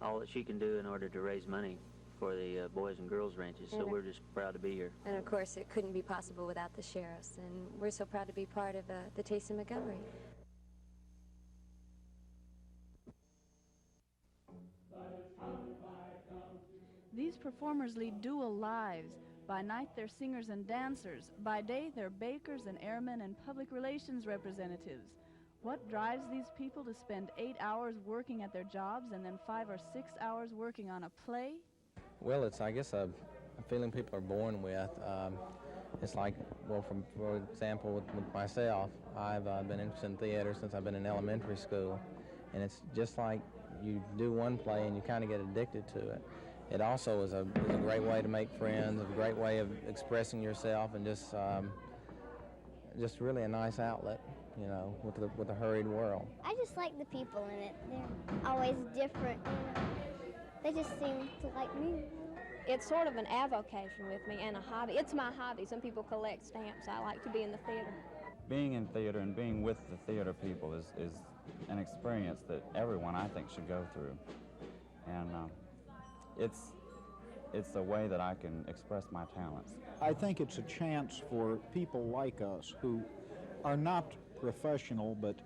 all that she can do in order to raise money for the boys and girls ranches, so we're just proud to be here. And of course, it couldn't be possible without the sheriffs, and we're so proud to be part of the Taste of Montgomery. These performers lead dual lives. By night, they're singers and dancers. By day, they're bakers and airmen and public relations representatives. What drives these people to spend 8 hours working at their jobs and then 5 or 6 hours working on a play? Well, it's, I guess, a feeling people are born with. It's like, well, for example, with myself, I've been interested in theater since I've been in elementary school. And it's just like you do one play and you kind of get addicted to it. It also is a great way to make friends, a great way of expressing yourself, and just really a nice outlet, you know, with the hurried world. I just like the people in it. They're always different. They just seem to like me. It's sort of an avocation with me and a hobby. It's my hobby. Some people collect stamps. I like to be in the theater. Being in theater and being with the theater people is an experience that everyone, I think, should go through. And it's a way that I can express my talents. I think it's a chance for people like us who are not professional but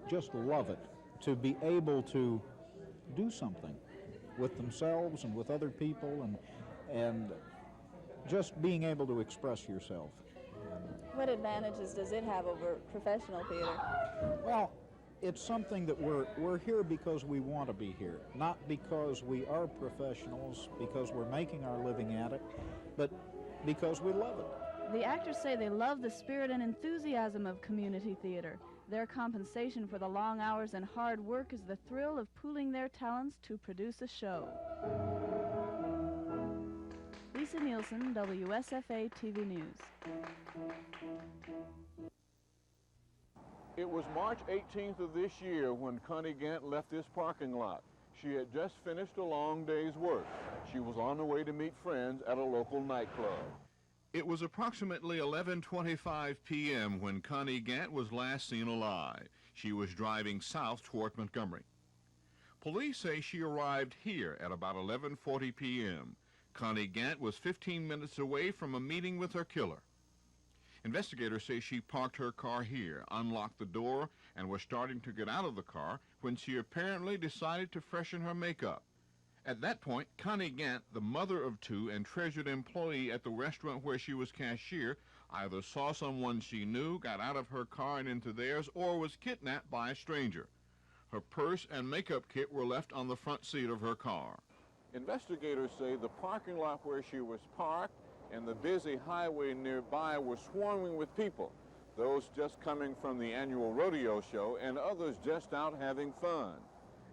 just love it to be able to do something with themselves and with other people and just being able to express yourself. What advantages does it have over professional theater? Well, it's something that we're here because we want to be here, not because we are professionals, because we're making our living at it, but because we love it. The actors say they love the spirit and enthusiasm of community theater. Their compensation for the long hours and hard work is the thrill of pooling their talents to produce a show. Lisa Nielsen, WSFA TV News. It was March 18th of this year when Connie Gant left this parking lot. She had just finished a long day's work. She was on the way to meet friends at a local nightclub. It was approximately 11:25 p.m. when Connie Gant was last seen alive. She was driving south toward Montgomery. Police say she arrived here at about 11:40 p.m. Connie Gant was 15 minutes away from a meeting with her killer. Investigators say she parked her car here, unlocked the door, and was starting to get out of the car when she apparently decided to freshen her makeup. At that point, Connie Gant, the mother of two and treasured employee at the restaurant where she was cashier, either saw someone she knew, got out of her car and into theirs, or was kidnapped by a stranger. Her purse and makeup kit were left on the front seat of her car. Investigators say the parking lot where she was parked and the busy highway nearby were swarming with people, those just coming from the annual rodeo show and others just out having fun.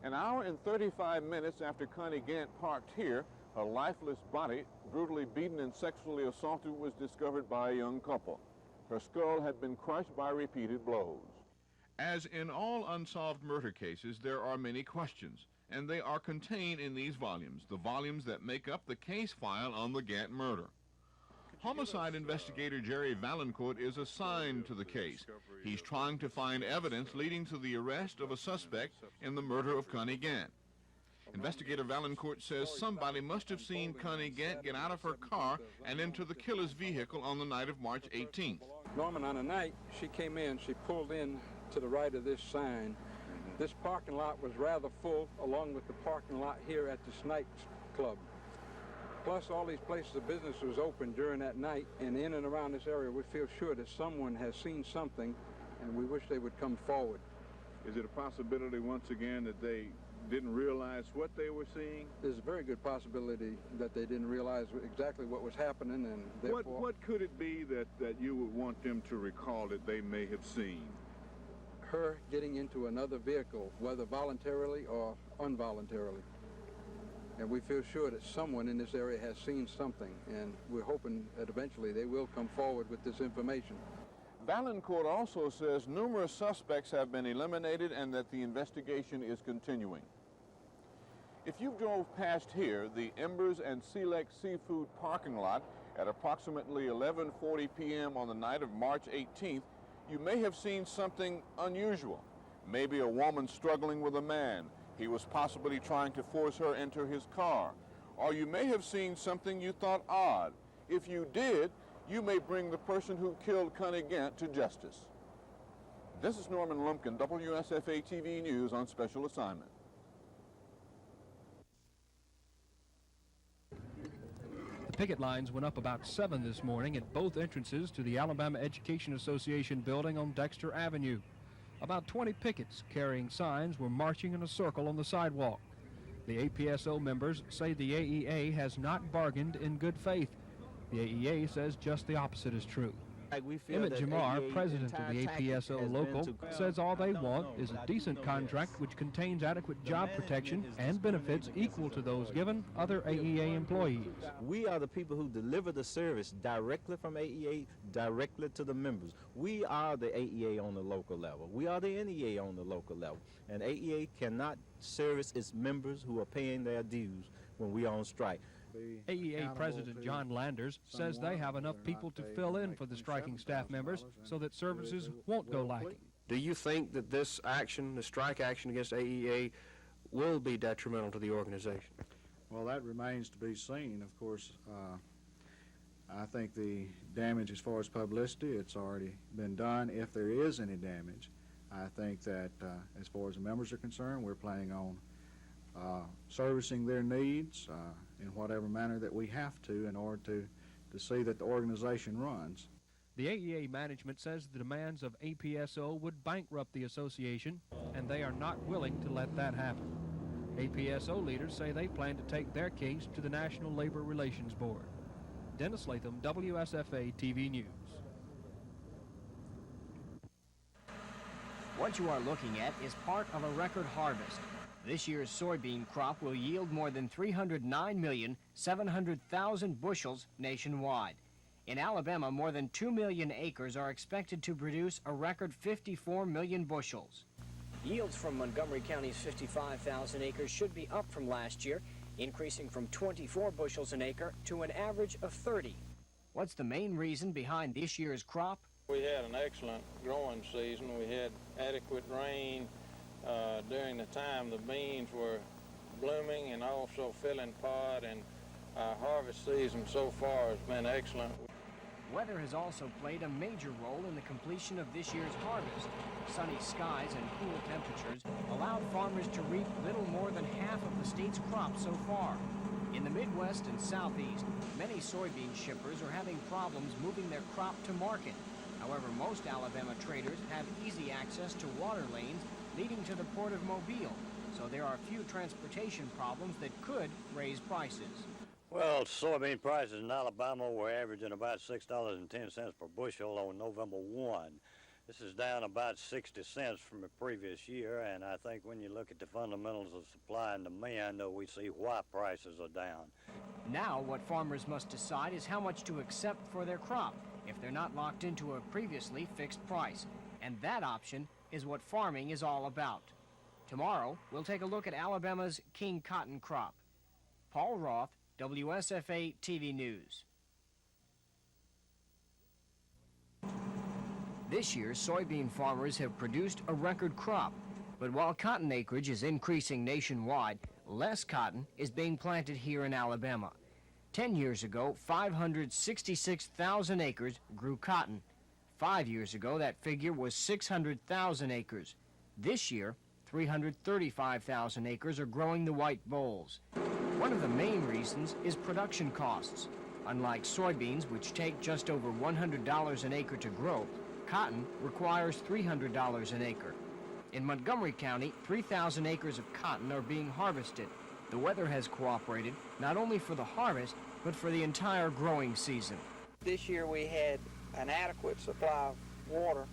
An hour and 35 minutes after Connie Gant parked here, her lifeless body, brutally beaten and sexually assaulted, was discovered by a young couple. Her skull had been crushed by repeated blows. As in all unsolved murder cases, there are many questions, and they are contained in these volumes, the volumes that make up the case file on the Gant murder. Homicide investigator Jerry Valancourt is assigned to the case. He's trying to find evidence leading to the arrest of a suspect in the murder of Connie Gant. Investigator Valancourt says somebody must have seen Connie Gant get out of her car and into the killer's vehicle on the night of March 18th. Norman, on the night she came in, she pulled in to the right of this sign. This parking lot was rather full, along with the parking lot here at the Snipes Club. Plus, all these places of business was open during that night, and in and around this area, we feel sure that someone has seen something, and we wish they would come forward. Is it a possibility, once again, that they didn't realize what they were seeing? There's a very good possibility that they didn't realize exactly what was happening, and therefore... What could it be that you would want them to recall that they may have seen? Her getting into another vehicle, whether voluntarily or involuntarily. And we feel sure that someone in this area has seen something, and we're hoping that eventually they will come forward with this information. Valancourt also says numerous suspects have been eliminated and that the investigation is continuing. If you drove past here, the Embers and Select Seafood parking lot at approximately 11:40 p.m. on the night of March 18th, you may have seen something unusual. Maybe a woman struggling with a man. He was possibly trying to force her into his car. Or you may have seen something you thought odd. If you did, you may bring the person who killed Connie Gant to justice. This is Norman Lumpkin, WSFA TV News on special assignment. The picket lines went up about 7 this morning at both entrances to the Alabama Education Association building on Dexter Avenue. About 20 pickets carrying signs were marching in a circle on the sidewalk. The APSO members say the AEA has not bargained in good faith. The AEA says just the opposite is true. Emmett Jamar, president of the APSO local, says all they want is a decent contract which contains adequate job protection and benefits equal to those given other AEA employees. We are the people who deliver the service directly from AEA, directly to the members. We are the AEA on the local level. We are the NEA on the local level. And AEA cannot service its members who are paying their dues when we are on strike. AEA President John Landers says they have enough people to fill in for the striking staff members so that services won't go lacking. Do you think that this action, the strike action against AEA, will be detrimental to the organization? Well, that remains to be seen. Of course, I think the damage as far as publicity, it's already been done. If there is any damage, I think that as far as the members are concerned, we're planning on servicing their needs in whatever manner that we have to in order to see that the organization runs. The AEA management says the demands of APSO would bankrupt the association, and they are not willing to let that happen. APSO leaders say they plan to take their case to the National Labor Relations Board. Dennis Latham, WSFA TV News. What you are looking at is part of a record harvest. This year's soybean crop will yield more than 309,700,000 bushels nationwide. In Alabama, more than 2 million acres are expected to produce a record 54 million bushels. Yields from Montgomery County's 55,000 acres should be up from last year, increasing from 24 bushels an acre to an average of 30. What's the main reason behind this year's crop? We had an excellent growing season. We had adequate rain during the time the beans were blooming and also filling pod, and our harvest season so far has been excellent. Weather has also played a major role in the completion of this year's harvest. Sunny skies and cool temperatures allowed farmers to reap little more than half of the state's crop so far. In the Midwest and Southeast, many soybean shippers are having problems moving their crop to market. However, most Alabama traders have easy access to water lanes leading to the Port of Mobile, so there are few transportation problems that could raise prices. Well, soybean prices in Alabama were averaging about $6.10 per bushel on November 1. This is down about 60 cents from the previous year, and I think when you look at the fundamentals of supply and demand, we see why prices are down. Now, what farmers must decide is how much to accept for their crop if they're not locked into a previously fixed price. And that option is what farming is all about. Tomorrow, we'll take a look at Alabama's king cotton crop. Paul Roth, WSFA TV News. This year, soybean farmers have produced a record crop. But while cotton acreage is increasing nationwide, less cotton is being planted here in Alabama. 10 years ago, 566,000 acres grew cotton. 5 years ago, that figure was 600,000 acres. This year, 335,000 acres are growing the white bolls. One of the main reasons is production costs. Unlike soybeans, which take just over $100 an acre to grow, cotton requires $300 an acre. In Montgomery County, 3,000 acres of cotton are being harvested. The weather has cooperated not only for the harvest, but for the entire growing season. This year we had an adequate supply of water.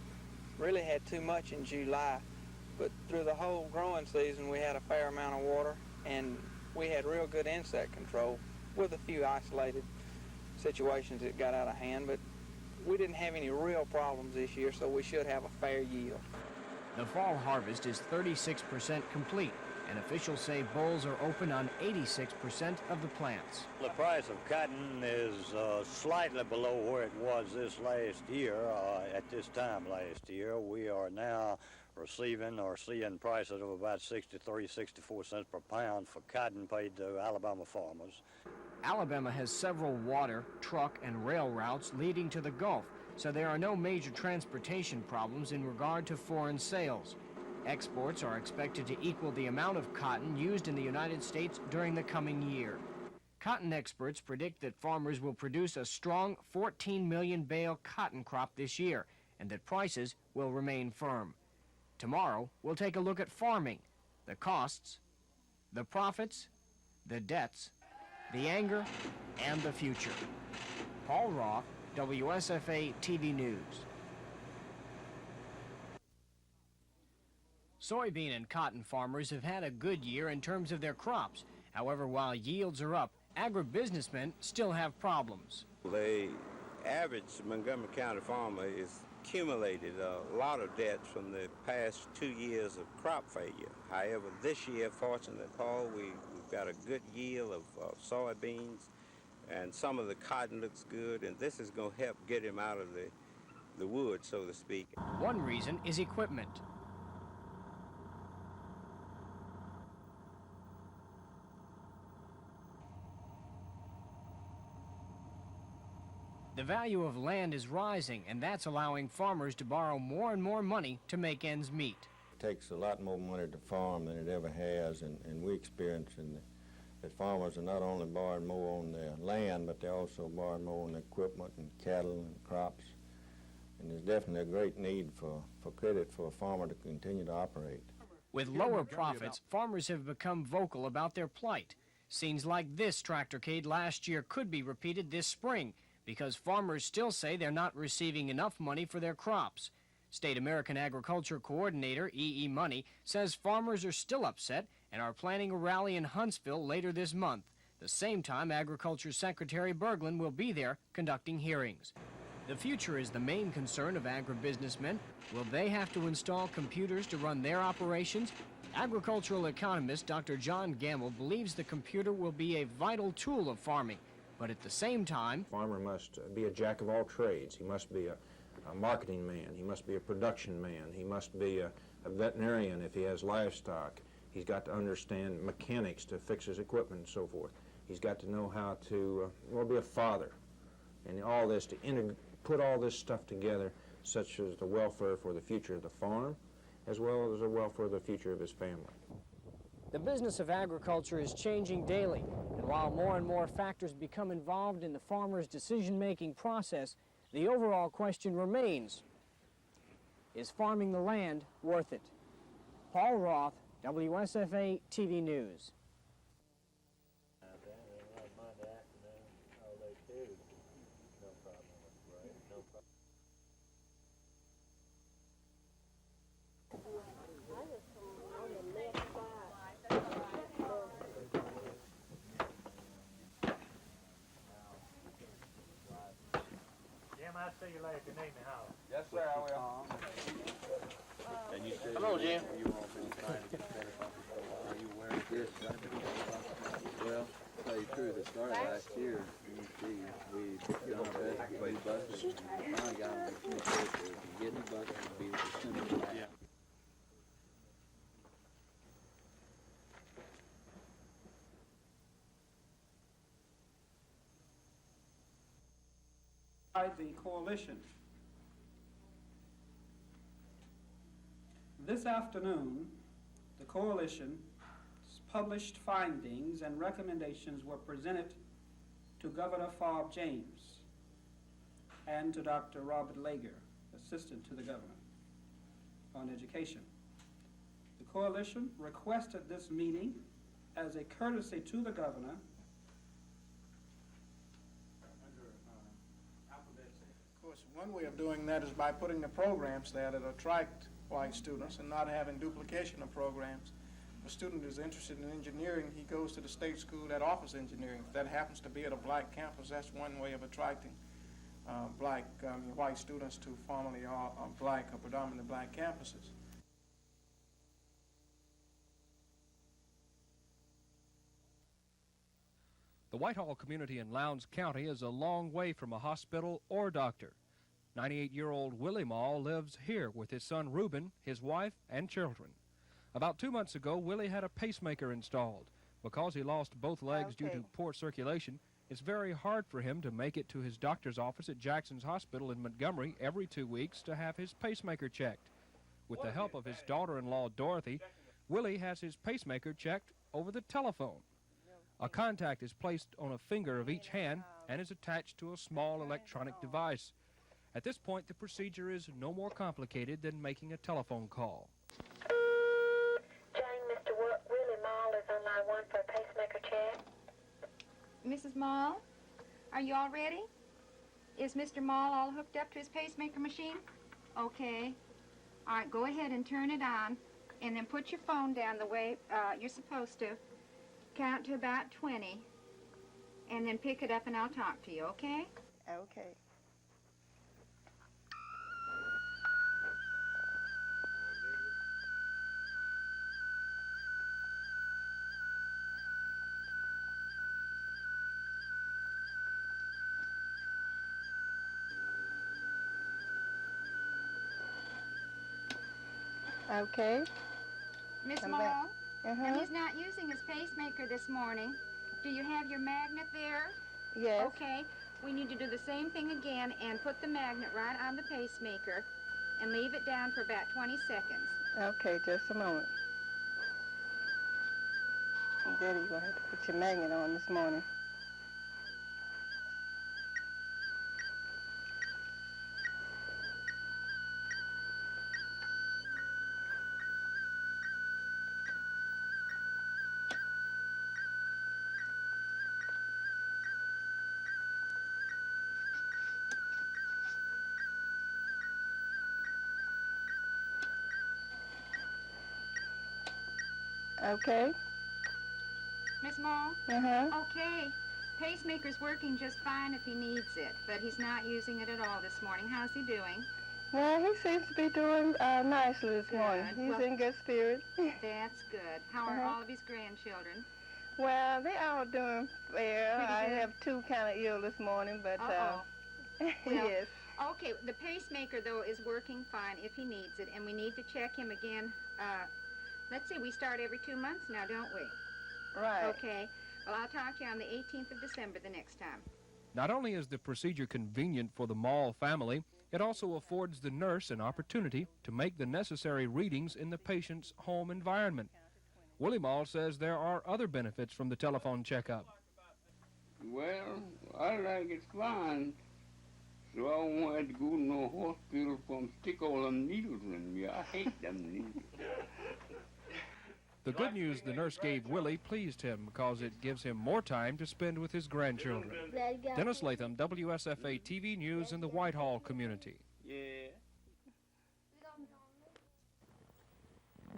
Really had too much in July, but through the whole growing season we had a fair amount of water, and we had real good insect control with a few isolated situations that got out of hand, but we didn't have any real problems this year, so we should have a fair yield. The fall harvest is 36% complete, and officials say bolls are open on 86% of the plants. The price of cotton is slightly below where it was this last year. At this time last year, we are now receiving or seeing prices of about 63, 64 cents per pound for cotton paid to Alabama farmers. Alabama has several water, truck, and rail routes leading to the Gulf, so there are no major transportation problems in regard to foreign sales. Exports are expected to equal the amount of cotton used in the United States during the coming year. Cotton experts predict that farmers will produce a strong 14 million bale cotton crop this year, and that prices will remain firm. Tomorrow, we'll take a look at farming, the costs, the profits, the debts, the anger, and the future. Paul Roth, WSFA TV News. Soybean and cotton farmers have had a good year in terms of their crops. However, while yields are up, agribusinessmen still have problems. The average Montgomery County farmer is accumulated a lot of debts from the past 2 years of crop failure. However, this year, fortunately, Paul, we've got a good yield of soybeans, and some of the cotton looks good, and this is going to help get him out of the woods, so to speak. One reason is equipment. The value of land is rising, and that's allowing farmers to borrow more and more money to make ends meet. It takes a lot more money to farm than it ever has, and we experience that farmers are not only borrowing more on their land, but they're also borrowing more on equipment and cattle and crops. And there's definitely a great need for credit for a farmer to continue to operate. With lower profits, farmers have become vocal about their plight. Scenes like this tractorcade last year could be repeated this spring, because farmers still say they're not receiving enough money for their crops. State American Agriculture Coordinator E.E. Money says farmers are still upset and are planning a rally in Huntsville later this month. The same time, Agriculture Secretary Berglund will be there conducting hearings. The future is the main concern of agribusinessmen. Will they have to install computers to run their operations? Agricultural economist Dr. John Gamble believes the computer will be a vital tool of farming. But at the same time, farmer must be a jack of all trades. He must be a marketing man. He must be a production man. He must be a veterinarian if he has livestock. He's got to understand mechanics to fix his equipment and so forth. He's got to know how to be a father, and all this to put all this stuff together, such as the welfare for the future of the farm, as well as the welfare of the future of his family. the business of agriculture is changing daily, and while more and more factors become involved in the farmer's decision-making process, the overall question remains, is farming the land worth it? Paul Roth, WSFA TV News. I'll see you later if you need me, Howard. Yes, sir, I will. And you said hello, Jim. You were trying to get better. Are you aware of this? Well, to tell you the truth, it started last year. You see, we did our best to get new buses. And finally got them to get new buses to be the simple. Yeah. The coalition. This afternoon, the coalition's published findings and recommendations were presented to Governor Farb James and to Dr. Robert Lager, Assistant to the Governor on Education. The coalition requested this meeting as a courtesy to the Governor One way of doing that is by putting the programs there that attract white students and not having duplication of programs. a student is interested in engineering, he goes to the state school that offers engineering. If that happens to be at a black campus, that's one way of attracting white students to formerly black or predominantly black campuses. The Whitehall community in Lowndes County is a long way from a hospital or doctor. 98-year-old Willie Mall lives here with his son Reuben, his wife, and children. About 2 months ago, Willie had a pacemaker installed. Because he lost both legs due to poor circulation, it's very hard for him to make it to his doctor's office at Jackson's Hospital in Montgomery every 2 weeks to have his pacemaker checked. With the help of his daughter-in-law, Dorothy, Willie has his pacemaker checked over the telephone. A contact is placed on a finger of each hand and is attached to a small electronic device. At this point, the procedure is no more complicated than making a telephone call. Jane, Mr. Willie Mall is on line 1 for a pacemaker check. Mrs. Mall, are you all ready? Is Mr. Mall all hooked up to his pacemaker machine? Okay. All right, go ahead and turn it on, and then put your phone down the way you're supposed to. Count to about 20, and then pick it up and I'll talk to you, okay? Okay. Okay. Miss Come Mall, back. now he's not using his pacemaker this morning. Do you have your magnet there? Yes. Okay. We need to do the same thing again and put the magnet right on the pacemaker and leave it down for about 20 seconds. Okay, just a moment. Daddy, you're going to have to put your magnet on this morning. Okay. Miss Mall? Okay. Pacemaker's working just fine if he needs it, but he's not using it at all this morning. How's he doing? Well, he seems to be doing nicely this morning. He's Well, in good spirits. That's good. How are all of his grandchildren? Well, they all doing fair. Pretty I good? have two kind of ill this morning, but Uh-oh. Well, yes. Okay, the pacemaker, though, is working fine if he needs it, and we need to check him again. Let's see, we start every 2 months now, don't we? Right. Okay. Well, I'll talk to you on the 18th of December the next time. Not only is the procedure convenient for the Mall family, it also affords the nurse an opportunity to make the necessary readings in the patient's home environment. Willie Mall says there are other benefits from the telephone checkup. Well, I like it fine, so I won't have to go to no hospital from stick all them needles in me. I hate them needles. The good news the nurse gave Willie pleased him because it gives him more time to spend with his grandchildren. Dennis Latham, WSFA TV News in the Whitehall community. Yeah.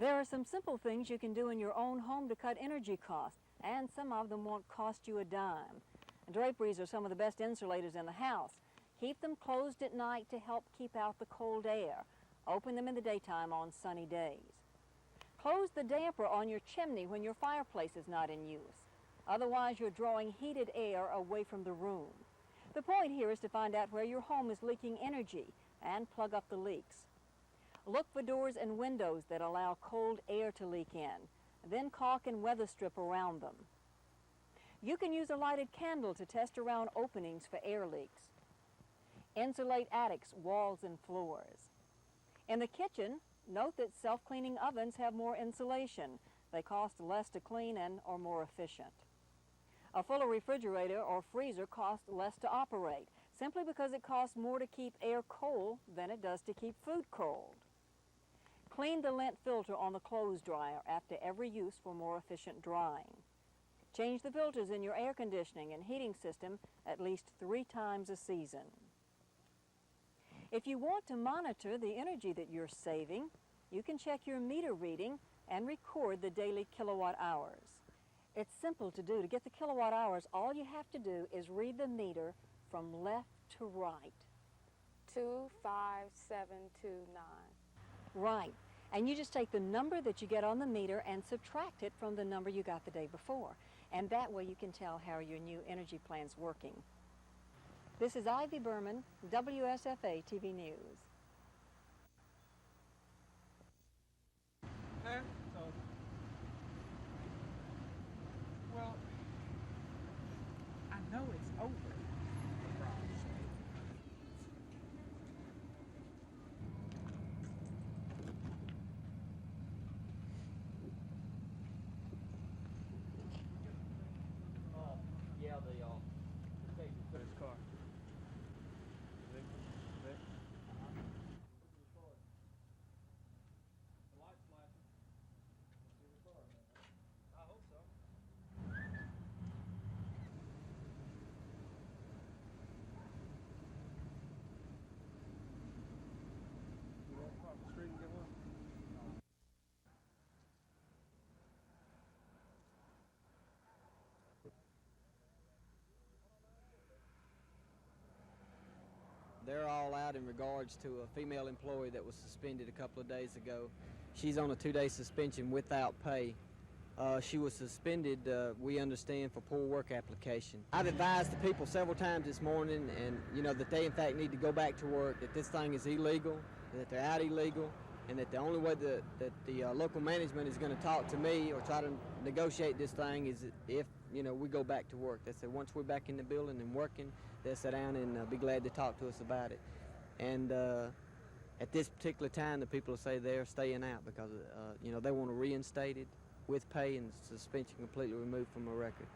There are some simple things you can do in your own home to cut energy costs, and some of them won't cost you a dime. Draperies are some of the best insulators in the house. Keep them closed at night to help keep out the cold air. Open them in the daytime on sunny days. Close the damper on your chimney when your fireplace is not in use. Otherwise, you're drawing heated air away from the room. The point here is to find out where your home is leaking energy and plug up the leaks. Look for doors and windows that allow cold air to leak in. Then caulk and weather strip around them. You can use a lighted candle to test around openings for air leaks. Insulate attics, walls, and floors. In the kitchen, note that self-cleaning ovens have more insulation. They cost less to clean and are more efficient. A fuller refrigerator or freezer costs less to operate, simply because it costs more to keep air cold than it does to keep food cold. Clean the lint filter on the clothes dryer after every use for more efficient drying. Change the filters in your air conditioning and heating system at least 3 times a season. If you want to monitor the energy that you're saving, you can check your meter reading and record the daily kilowatt hours. It's simple to do. To get the kilowatt hours, all you have to do is read the meter from left to right. 25729. Right. And you just take the number that you get on the meter and subtract it from the number you got the day before. And that way you can tell how your new energy plan's working. This is Ivy Berman, WSFA TV News. Well, I know it's over. Yeah, the this car. They're all out in regards to a female employee that was suspended a couple of days ago. She's on a 2-day suspension without pay. She was suspended, we understand, for poor work application. I've advised the people several times this morning, and that they in fact need to go back to work, that this thing is illegal, that they're out illegal, and that the only way that the local management is going to talk to me or try to negotiate this thing is if we go back to work. They said once we're back in the building and working, they'll sit down and be glad to talk to us about it. And at this particular time, the people say they're staying out because they want to reinstate it with pay and suspension completely removed from a record.